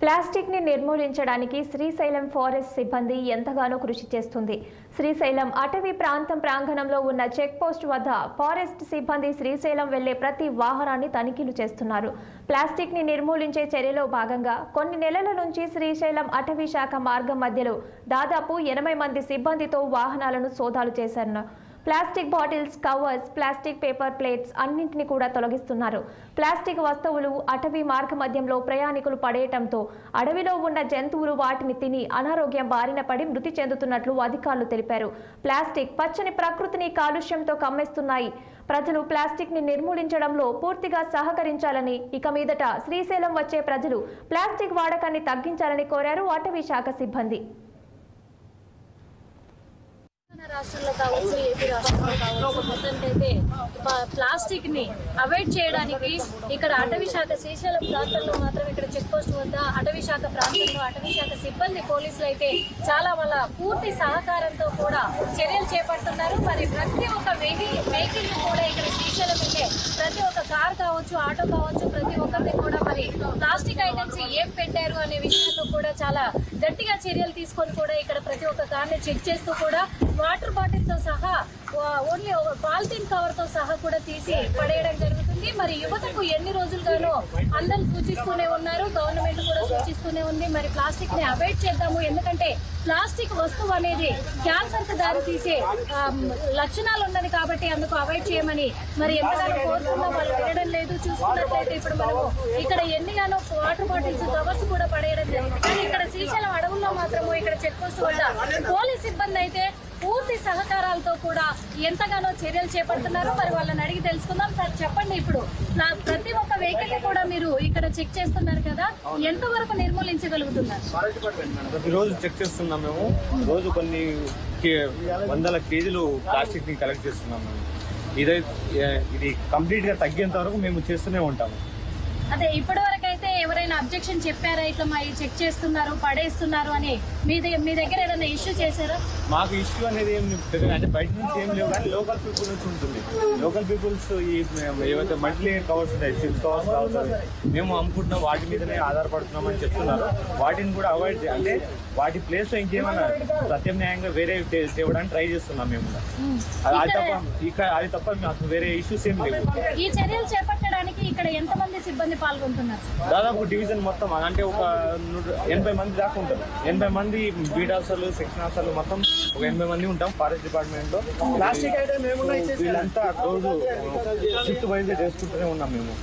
Plastic ని నిర్మూలించడానికి Srisailam forest సిబ్బంది ఎంతగానో కృషి చేస్తుంది. శ్రీశైలం అటవీ ప్రాంతం ప్రాంగణంలో ఉన్న చెక్ పోస్ట్ వద్ద ఫారెస్ట్ సిబ్బంది శ్రీశైలం వెళ్లే ప్రతి వాహనాన్ని తనిఖీలు చేస్తున్నారు. ప్లాస్టిక్ ని నిర్మూలించే చర్యలో భాగంగా కొన్ని నెలల నుంచి శ్రీశైలం అటవీ శాఖ మార్గం మధ్యలో దాదాపు 80 మంది సిబ్బందితో వాహనాలను సోదాలు చేశారు. Plastic bottles, covers, plastic paper plates అన్నింటినీ కూడా తొలగిస్తున్నారు. ప్లాస్టిక్ వస్తువులు అటవీ మార్గ మధ్యంలో ప్రయాణికులు పడేయటంతో అడవిలో ఉన్న జంతువులు వాటిని తిని అనారోగ్యం బారిన పడి మృతి చెందుతున్నట్లు అధికారులు తెలిపారు. ప్లాస్టిక్ పచ్చని ప్రకృతిని కాలుష్యంతో కమ్మేస్తున్నాయి. ప్రజలు ప్లాస్టిక్ ని నిర్మూలించడంలో పూర్తిగా సహకరించాలని, ఇక మీదట శ్రీశైలం వచ్చే ప్రజలు ప్లాస్టిక్ వాడకాన్ని తగ్గించాలని కోరారు అటవీ శాఖ సిబ్బంది. రాష్ట్రంలో కావచ్చు, ఏపీ రాష్ట్రంలో కావచ్చు, మొత్తానికైతే ప్లాస్టిక్ ని అవాయిడ్ చేయడానికి ఇక్కడ అటవీ శాఖ శ్రీశైలం ప్రాంతంలో మాత్రం ఇక్కడ చెక్ పోస్ట్ వద్ద అటవీ శాఖ ప్రాంతంలో అటవీ శాఖ సిబ్బంది పోలీసులు అయితే చాలా వాళ్ళ పూర్తి సహకారంతో కూడా చర్యలు చేపడుతున్నారు. మరి ప్రతి ఒక్క వెహికల్ కూడా ఇక్కడ శ్రీశైలం వెళ్ళే ప్రతి ఒక్క కార్ కావచ్చు, ఆటో కావచ్చు, ప్రతి ఒక్కరిని కూడా మరి ప్లాస్టిక్ ఐటమ్స్ ఏం పెట్టారు అనే విషయంలో కూడా చాలా గట్టిగా చర్యలు తీసుకొని కూడా ఇక్కడ ప్రతి ఒక్క కార్ని చెక్ చేస్తూ కూడా వాటర్ బాటిల్ తో సహా ఓన్లీ పాలిథిన్ కవర్ తో సహా కూడా తీసి పడేయడం జరుగుతుంది. మరి యువతకు ఎన్ని రోజులుగానో అందరూ సూచిస్తూనే ఉన్నారు, గవర్నమెంట్ కూడా సూచిస్తూనే ఉంది. మరి ప్లాస్టిక్ ని అవాయిడ్ చేద్దాము, ఎందుకంటే ప్లాస్టిక్ వస్తువు అనేది క్యాన్సర్ కు దారి తీసే లక్షణాలు ఉన్నది కాబట్టి అందుకు అవాయిడ్ చేయమని మరి ఎంతగానో కోరుకున్నా వాళ్ళు వినడం లేదు. చూసుకున్నట్లయితే ఇప్పుడు మనము ఇక్కడ ఎన్నిగానో వాటర్ బాటిల్స్, కవర్స్ కూడా పడేయడం జరిగింది. కానీ ఇక్కడ శ్రీశైలం అడవుల్లో మాత్రము ఇక్కడ చెక్ పోస్ట్ వద్ద పోలీస్ సిబ్బంది అయితే పూర్తి సహకారాలతో కూడా ఎంతగానో చర్యలు చేపడుతున్నారు. మరి వాళ్ళని అడిగి తెలుసుకుందాం. సార్ చెప్పండి, ఇప్పుడు ప్రతి ఒక్క వెహికల్ కూడా మీరు ఇక్కడ చెక్ చేస్తున్నారు కదా, ఎంత వరకు నిర్మూలించగలుగుతున్నారు? ప్రతిరోజు చెక్ చేస్తున్నాం మేము. రోజు కొన్ని వందల కేజీలు ప్లాస్టిక్ ని కలెక్ట్ చేస్తున్నాం మేము. ఇది కంప్లీట్ గా తగ్గేంత వరకు మేము చేస్తూనే ఉంటాము. అదే ఇప్పటి వరకు అయితే ఎవరైనా అబ్జెక్షన్ చెప్పారా, ఇట్లా మా చెక్ చేస్తున్నారు, పడేస్తున్నారు అని మీ దగ్గర ఏదైనా ఇష్యూ చేశారా? మాకు ఇష్యూ అనేది అంటే బయట నుంచి ఏం లేవు, కానీ లోకల్ పీపుల్ నుంచి ఉంటుంది. లోకల్ పీపుల్స్ ఏవైతే మంత్లీ కవర్స్ ఉంటాయి, చిప్స్ కవర్స్ కావచ్చు, మేము అమ్ముకుంటున్నాం, వాటి మీదనే ఆధారపడుతున్నాం అని చెప్తున్నారు. వాటిని కూడా అవాయిడ్ అంటే వాటి ప్లేస్ లో ఇంకేమన్నా ప్రత్యామ్నాయంగా వేరే తేవడానికి ట్రై చేస్తున్నాం మేము. అది తప్ప మాకు వేరే ఇష్యూస్ ఏం లేవు. ఈ చర్యలు చేపట్టడానికి ఇక్కడ ఎంతమంది సిబ్బంది పాల్గొంటున్నారు? దాదాపు డివిజన్ మొత్తం అంటే ఒక 80 మంది దాకా ఉంటారు. 80 మంది బీట్ ఆఫీసర్లు, సెక్షన్ ఆఫీసర్లు మొత్తం ఒక 80 మంది ఉంటాం ఫారెస్ట్ డిపార్ట్మెంట్ లో. ప్లాస్టిక్ ఐటమ్ వీళ్ళంతా రోజు షిఫ్ట్ వైజ్ చేసుకుంటూనే ఉన్నాం మేము.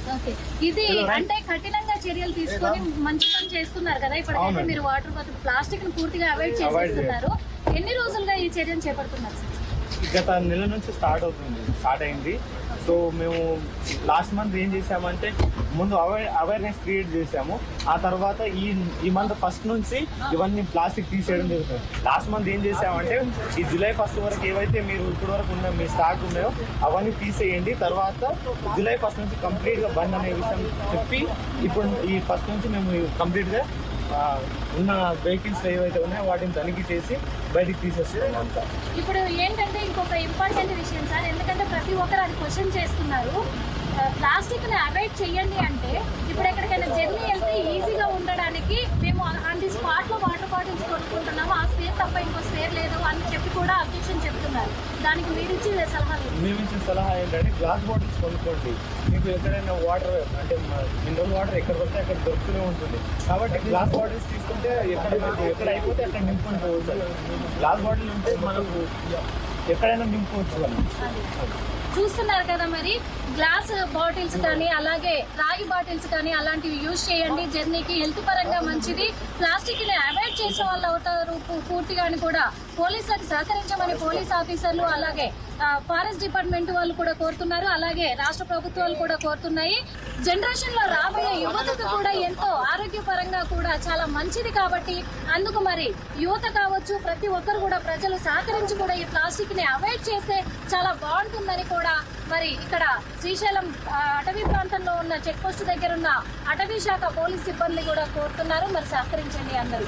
ఇది అంటే కఠినంగా చర్యలు తీసుకొని మంచి పని చేస్తున్నారు కదా. ఇప్పటికైతే మీరు వాటర్ ప్లాస్టిక్ ను పూర్తిగా అవాయిడ్ చేస్తున్నారు. ఎన్ని రోజులుగా ఈ చర్యను చేపడుతున్నారు? గత నెల నుంచి స్టార్ట్ అయింది. సో మేము లాస్ట్ మంత్ ఏం చేసామంటే ముందు అవేర్నెస్ క్రియేట్ చేసాము. ఆ తర్వాత ఈ మంత్ ఫస్ట్ నుంచి ఇవన్నీ ప్లాస్టిక్ తీసేయడం జరుగుతుంది. లాస్ట్ మంత్ ఏం చేసామంటే ఈ జూలై 1 వరకు ఏవైతే మీరు ఇప్పటి వరకు ఉన్న మీ స్టాక్ ఉన్నాయో అవన్నీ తీసేయండి. తర్వాత జూలై 1 నుంచి కంప్లీట్గా బంద్ అనే విషయం చెప్పి ఇప్పుడు ఈ 1 నుంచి మేము కంప్లీట్గా ఉన్న వెహికల్స్ ఏవైతే ఉన్నాయో వాటిని తనిఖీ చేసి బయటికి తీసేస్తున్నాం అంతా. ఇప్పుడు ఏంటంటే ఇంకొక ఇంపార్టెంట్ విషయం సార్, ఎందుకంటే ప్రతి ఒక్కరు అది క్వశ్చన్ చేస్తున్నారు. ప్లాస్టిక్ ని అవాయిడ్ చేయండి అంటే ఇప్పుడు ఎక్కడికైనా జర్నీ వెళ్తే ఈజీగా ఉండడానికి మేము ఆన్ ది స్పాట్ లో వాటర్ బాటిల్స్ కొనుక్కుంటున్నాము, ఆ స్పేర్ తప్ప ఇంకో స్పేర్ లేదు అని చెప్పి కూడా అబ్జెక్షన్ చెప్తున్నారు. దానికి మీరు ఇచ్చే సలహాలు? మేము ఇచ్చిన సలహా ఏంటంటే గ్లాస్ బాటిల్స్ కొనుక్కోండి. మీకు ఎక్కడైనా వాటర్ అంటే మినరల్ వాటర్ ఎక్కడ పడితే అక్కడ దొరుకుతూనే ఉంటుంది. కాబట్టి గ్లాస్ బాటిల్స్ తీసుకుంటే ఎక్కడ అయిపోతే అక్కడ నింపుకొని పోవచ్చు. గ్లాస్ బాటిల్ ఉంటే మనకు ఎక్కడైనా నింపుకోవచ్చు. చూస్తున్నారు కదా, మరి గ్లాస్ బాటిల్స్ కానీ అలాగే రాగి బాటిల్స్ కానీ అలాంటివి యూజ్ చేయండి. జర్నీకి హెల్త్ పరంగా మంచిది. ప్లాస్టిక్ ని అవాయిడ్ చేసే వాళ్ళు అవుతారు పూర్తిగా కూడా. పోలీసులకు సహకరించమని పోలీస్ ఆఫీసర్లు అలాగే ఫారెస్ట్ డిపార్ట్మెంట్ వాళ్ళు కూడా కోరుతున్నారు. అలాగే రాష్ట్ర ప్రభుత్వాలు కూడా కోరుతున్నాయి. జనరేషన్ లో రాబోయే యువతకు కూడా ఎంతో ఆరోగ్యపరంగా కూడా చాలా మంచిది కాబట్టి అందుకు మరి యువత కావచ్చు, ప్రతి ఒక్కరు కూడా ప్రజలు సహకరించి కూడా ఈ ప్లాస్టిక్ ని అవాయిడ్ చేస్తే చాలా బాగుంటుందని కూడా మరి ఇక్కడ శ్రీశైలం అటవీ ప్రాంతంలో ఉన్న చెక్ పోస్ట్ దగ్గర ఉన్న అటవీ శాఖ పోలీస్ సిబ్బంది కూడా కోరుతున్నారు. మరి సహకరించండి అందరూ.